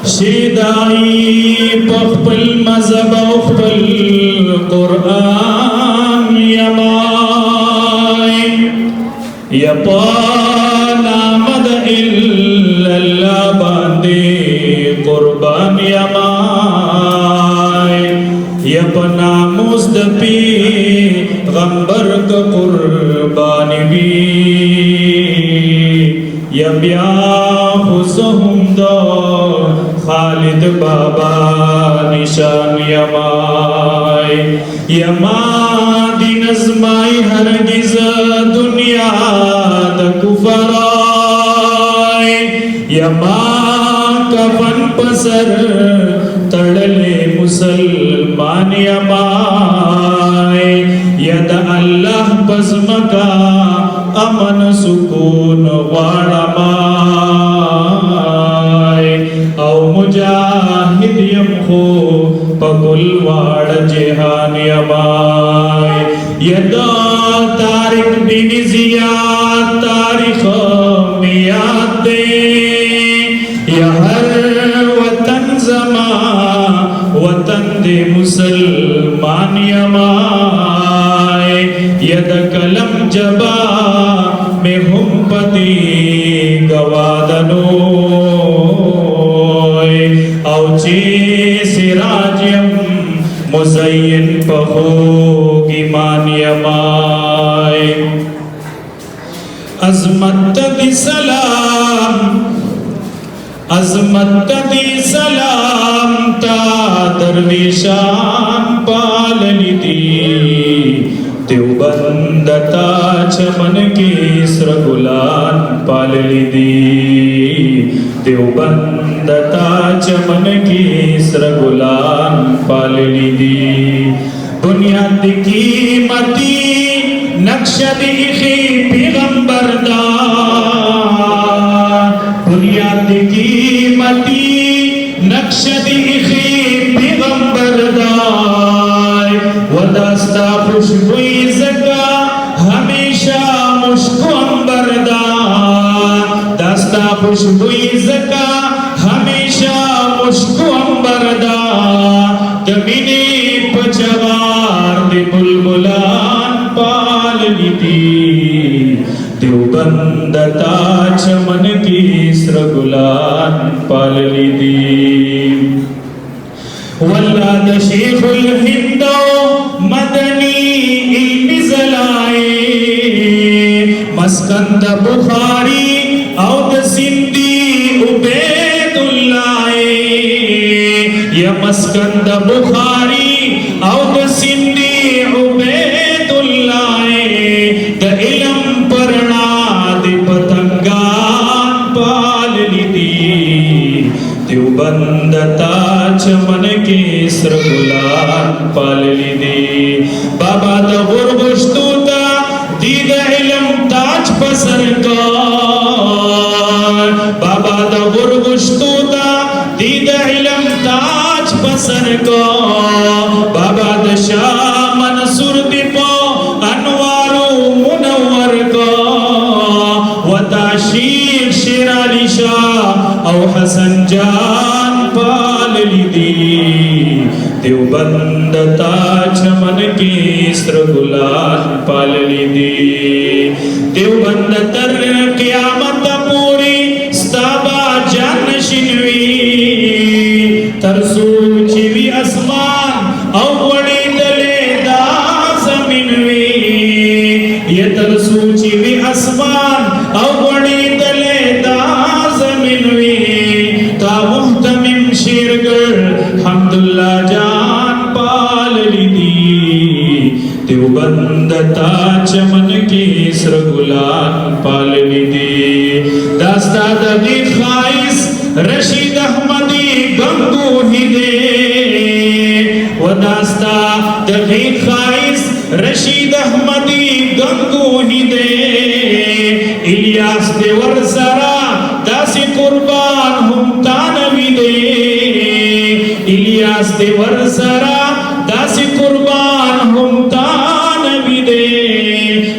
شدائی پخپل مذہب اخپل قرآن یمائی یپا نامد اللہ باندے قربان یمائی یپا ناموز دپی غمبر کا قربان بی یبیا حسہم دا خالد بابا نشان یمائی یما دی نظمائی ہرگز دنیا دا کفرائی یما کفن پسر تڑلے مسلمان یمائی ید اللہ پزمکا امن سکون غارمائی او مجاہد یم خو پکل واڑ جہان یمائی یدا تاریخ بن زیاد تاریخ میاد دے یا ہر وطن زمان وطن دے مسلمان یمائی ید کلم جبا میں ہم پتی گوادنو او چی سراجیم مزین پخوگ ایمان یمائی عظمت دی سلام عظمت دی سلام تا درویشان پالنی دی دیوبندتا چمن کی سرگلان پالنی دی دیوبندتا چمن کی سرگلان پالنی دی بنیاد کی متی نقش دیخی پیغمبر دار بنیاد کی متی نقش دیخی پیغمبر دار وداستا خوشبوئی زکا ہمیشہ مشکو امبر دار داستا خوشبوئی زکا ہمیشہ مشکو امبر دار کمینی پچوار دی بلبلان پالنی دی دیوبندتا چمن کی سرگلان پالنی دی واللہ دا شیخ الہند مدنی علم زلائے مسکن دا بخاری او دا سندی عبید اللہ یا مسکن دا بخاری او دا سندی عبید اللہ دا علم پرنا دی پتنگان پالنی دی دیوبندتا چمن کی سرگلان پالنی دی بابا دا غربشتو تا دید علم تاج پسر کار بابا دا غربشتو تا دید علم تاج پسر کار بابا دا شاہ منصور دی پا انوارو منور کار وطا شیر شیرالی شاہ او حسن جان پالنی دی دیوبندتا چمن کی سرگلان پالنی دی دیوبند تر قیامت پوری ستابا جان شنوی ترسو چیوی اسمان او وڑی دلے دا زمینوی یہ ترسو چیوی اسمان او وڑی دلے دا زمینوی تا محتمم شیرگر حمداللہ جان پالنی دی دیوبندتا چمن کی سرگلان پالنی دی داستا دغی خائص رشید احمدی گنگو ہی دے و داستا دغی خائص رشید احمدی گنگو ہی دے الیاس دے ورزرا داسی قربان ہم تانوی دے الیاس دے ورزرا داسی قربان ہم تانوی دے